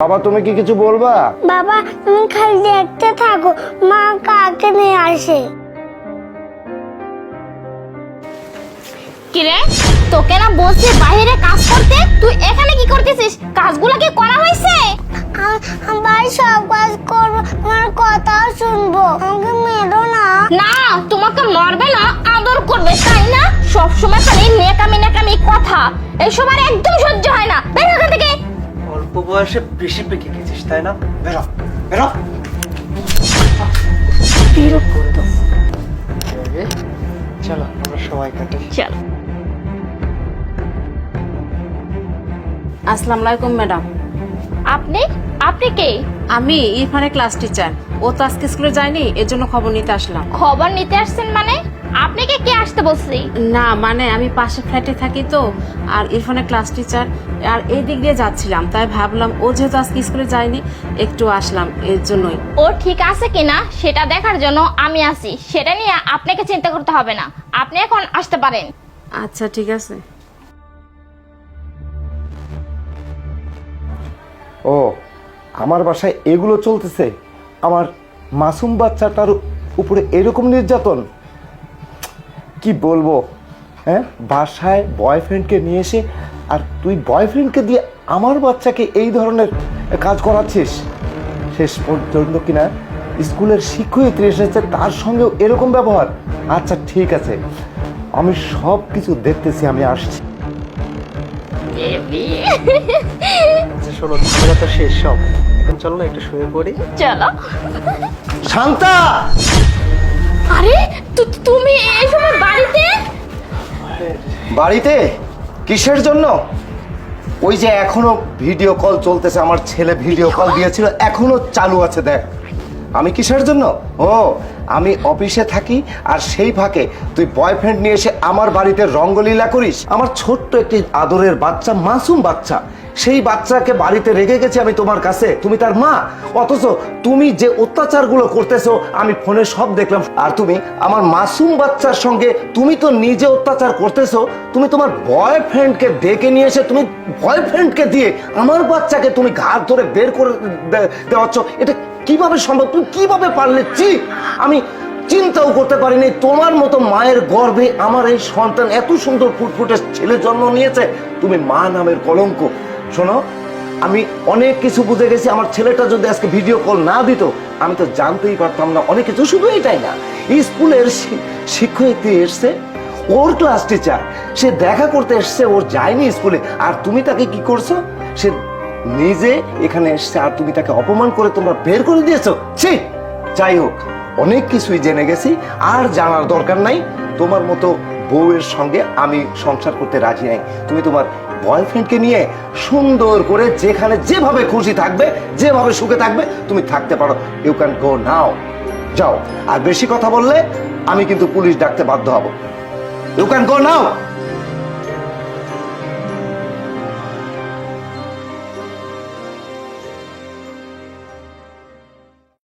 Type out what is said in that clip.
বাবা তুমি কি কিছু বলবা? বাবা তুমি খালি দেখতে থাকো মা কাকে নিয়ে আসে। কিরে তোকে না বলছি বাইরে কাজ করতে, তুই এখানে কি করতেছিস? কাজগুলো কি করা হয়েছে? আমি সব কাজ করবো, আমার কথাও শুনবো, আমাকে মেরো না। না তোমাকে মারবে না, আদর করবে তাই না? সব সময় খালি নেকামি নেকামি কথা, এসব আর একদম সহ্য হয় না। বের হ এখান থেকে। অল্প বয়সে বেশি পেকে গেছিস তাই না? বেরো বেরো। বিরক্ত। চলো আমরা সবাই কাটাই। চল। আসসালামু আলাইকুম ম্যাডাম। আপনি আপনি কে? আমি ইরফানের ক্লাস টিচার। ও তো আজকে স্কুলে যায়নি, এর জন্য খবর নিতে আসলাম। খবর নিতে আসছেন মানে? আপনাকে কে আসতে বলছি? না মানে আমি পাশে ফ্ল্যাটে থাকি তো, আর ইরফানের ক্লাস টিচার, আর এই দিক দিয়ে যাচ্ছিলাম, তাই ভাবলাম ও যেহেতু আজকে স্কুলে যায়নি একটু আসলাম, এর জন্যই। ও ঠিক আছে কিনা সেটা দেখার জন্য আমি আছি, সেটা নিয়ে আপনাকে চিন্তা করতে হবে না। আপনি এখন আসতে পারেন। আচ্ছা ঠিক আছে। ও আমার বাসায় এগুলো চলতেছে? আমার মাসুম বাচ্চাটার উপরে এরকম নির্যাতন? কি বলবো? হ্যাঁ, বাসায় বয়ফ্রেন্ডকে নিয়ে এসে আর তুই বয়ফ্রেন্ডকে দিয়ে আমার বাচ্চাকে এই ধরনের কাজ করাচ্ছিস। শেষ পর্যন্ত কিনা স্কুলের শিক্ষয়িত্রী এসেছে, তার সঙ্গেও এরকম ব্যবহার? আচ্ছা ঠিক আছে, আমি সব কিছু দেখতেছি, আমি আসছি। আচ্ছা শোনো, ঝামেলা তো শেষ সব, এখন চলো না একটু শুয়ে পড়ি। চলো। শান্তা! আরে তুমি এই সময় বাড়িতে? বাড়িতে কিসের জন্য? ওই যে এখনো ভিডিও কল চলতেছে, আমার ছেলে ভিডিও কল দিয়েছিল, এখনো চালু আছে, দেখ। আমি কিসের জন্য? ও আমি অফিসে থাকি আর সেই ফাঁকে তুই বয়ফ্রেন্ড নিয়ে এসে আমার বাড়িতে রঙ্গলীলা করিস। আমার ছোট্ট একটি আদরের বাচ্চা, মাসুম বাচ্চা, সেই বাচ্চাকে বাড়িতে রেখে গেছি আমি তোমার কাছে, তুমি তার মা। অথচ তুমি যে অত্যাচারগুলো করতেছো আমি ফোনে সব দেখলাম। আর তুমি আমার মাসুম বাচ্চার সঙ্গে তুমি তো নিজে অত্যাচার করতেছো। তুমি তোমার বয়ফ্রেন্ডকে ডেকে নিয়ে এসে তুমি বয়ফ্রেন্ডকে দিয়ে আমার বাচ্চাকে তুমি ঘাট ধরে বের করে দেওয়াচ্ছ। এটা কিভাবে সম্ভব? তুমি কিভাবে পারলে? আমি চিন্তাও করতে পারিনি তোমার মতো মায়ের গর্ভে আমার এই সন্তান এত সুন্দর ফুটফুটে ছেলে জন্ম নিয়েছে। তুমি মা নামের কলঙ্ক। শোনো, আমি অনেক কিছু বুঝে গেছি। আমার ছেলেটা যদি আজকে ভিডিও কল না দিত আমি তো জানতেই পারতাম না অনেক কিছু। শুধু এটাই না, স্কুলের শিক্ষয়িত্রী এসছে, ওর ক্লাস টিচার, সে দেখা করতে এসছে, ওর যায়নি স্কুলে। আর তুমি তাকে কি করছো? সে নিজে এখানে এসছে আর তুমি তাকে অপমান করে তোমরা বের করে দিয়েছো। ছি! যাই হোক, অনেক কিছুই জেনে গেছি, আর জানার দরকার নাই। তোমার মতো বউয়ের সঙ্গে আমি সংসার করতে রাজি নাই। তুমি তোমার বয়ফ্রেন্ডকে নিয়ে সুন্দর করে যেখানে যেভাবে খুশি থাকবে, যেভাবে সুখে থাকবে তুমি থাকতে পারো। ইউ ক্যান গো নাও, যাও। আর বেশি কথা বললে আমি কিন্তু পুলিশ ডাকতে বাধ্য হব। You can go now.